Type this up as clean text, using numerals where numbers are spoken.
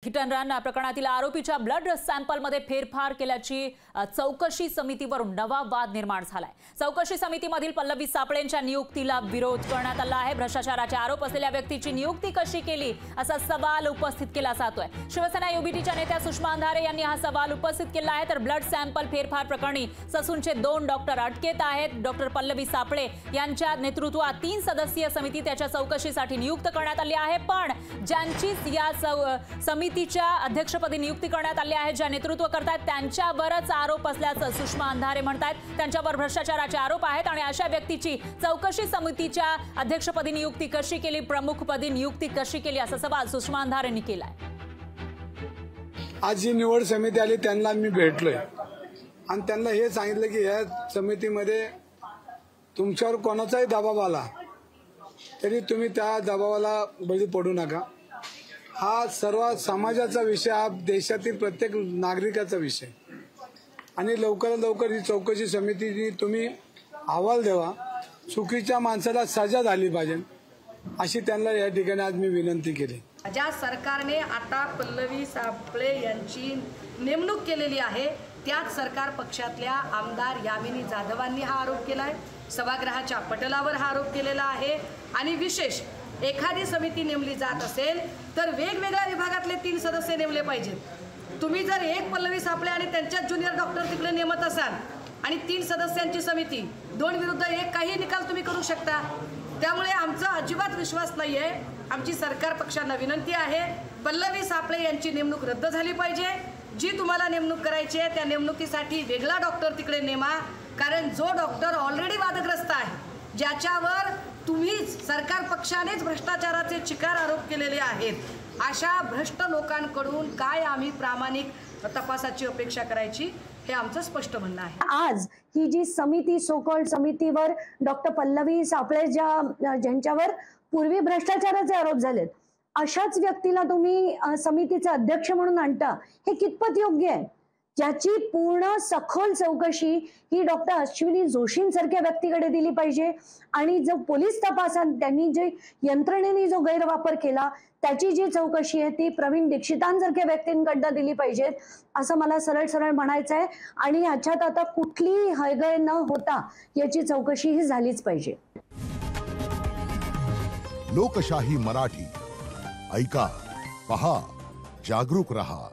Hit and run प्रकरणातील आरोपीच्या blood सॅम्पलमध्ये फेरफार केल्याची चौकशी समितीवरून नवा वाद निर्माण झालाय। चौकशी समितीमधील पल्लवी सापळेंच्या नियुक्तीला विरोध करण्यात आला आहे। भ्रष्टाचाराचे आरोप असलेल्या व्यक्तीची नियुक्ती कशी केली असा सवाल उपस्थित केला जातोय। शिवसेना युबीटीच्या नेत्या सुषमा अंधारे यांनी हा सवाल उपस्थित केला आहे। तर ब्लड सॅम्पल फेरफार प्रकरणी ससूनचे 2 डॉक्टर अटकेत आहेत। डॉक्टर पल्लवी सापळे यांच्या नेतृत्वात 3 सदस्यीय समिती त्याच्या चौकशीसाठी नियुक्त करण्यात आली आहे। पण ज्यांची या समितीच्या अध्यक्षपदी नियुक्ती करण्यात आली आहे, ज्या नेतृत्व करतात त्यांच्यावरच आरोप असल्याचं सुषमा अंधारे म्हणतात। त्यांच्यावर भ्रष्टाचाराचे आरोप आहेत आणि अशा व्यक्तीची चौकशी समितीच्या अध्यक्षपदी नियुक्ती कशी केली, प्रमुखपदी नियुक्ती कशी केली असा सवाल सुषमा अंधारेंनी केलाय। आज जी निवड समिती आली त्यांना मी भेटलोय आणि त्यांना हे सांगितलं की या समितीमध्ये तुमच्यावर कोणाचाही दबाव आला तरी तुम्ही त्या दबावाला बळी पडू नका। हा सर्व समाजाचा विषय, हा देशातील प्रत्येक नागरिकाचा विषय आणि लवकरात लवकर ही चौकशी समितीची तुम्ही अहवाल द्यावा। चुकीच्या माणसाला सजा झाली पाहिजे अशी त्यांना या ठिकाणी आज मी विनंती केली। ज्या सरकारने आता पल्लवी सापळे यांची नेमणूक केलेली आहे त्याच सरकार पक्षातल्या आमदार यामिनी जाधवांनी हा आरोप केलाय। सभागृहाच्या पटलावर हा आरोप केलेला आहे आणि विशेष एखादी समिती नेमली जात असेल तर वेगवेगळ्या विभागातले 3 सदस्य नेमले पाहिजेत। तुम्ही जर एक पल्लवी सापळे आणि त्यांच्याच ज्युनियर डॉक्टर तिकडे नेमत असाल आणि 3 सदस्यांची समिती 2 विरुद्ध 1 काही निकाल तुम्ही करू शकता। त्यामुळे आमचा अजिबात विश्वास नाहीये। आमची सरकार पक्षांना विनंती आहे, पल्लवी सापळे यांची नेमणूक रद्द झाली पाहिजे। जी तुम्हाला नेमणूक करायची आहे त्या नेमणुकीसाठी वेगळा डॉक्टर तिकडे नेमा, कारण जो डॉक्टर ऑलरेडी वादग्रस्त आहे, ज्याच्यावर तुम्हीच सरकार पक्षानेच भ्रष्टाचाराचे चिकार आरोप केलेले आहेत, अशा भ्रष्ट लोकांकडून काय आम्ही प्रामाणिक तपासाची अपेक्षा करायची हे आमचं स्पष्ट म्हणणं आहे। आज ही जी समिती सोकॉल्ड समितीवर डॉक्टर पल्लवी सापळे ज्यांच्यावर पूर्वी भ्रष्टाचाराचे आरोप झालेत अशाच व्यक्तीला तुम्ही समितीचे अध्यक्ष म्हणून आणता, हे कितपत योग्य आहे? ज्याची पूर्ण सखोल चौकशी ही डॉक्टर अश्विनी जोशींसारख्या व्यक्तीकडे दिली पाहिजे आणि जो पोलीस तपासात त्यांनी जे यंत्रणेने जो गैरवापर केला त्याची जी चौकशी आहे ती प्रवीण दीक्षितांसारख्या व्यक्तींकडे दिली पाहिजे असं मला सरळ सरळ म्हणायचं आहे। आणि ह्याच्यात आता कुठलीही हयगय न होता याची चौकशी ही झालीच पाहिजे। लोकशाही मराठी ऐका, पहा, जागरूक रहा।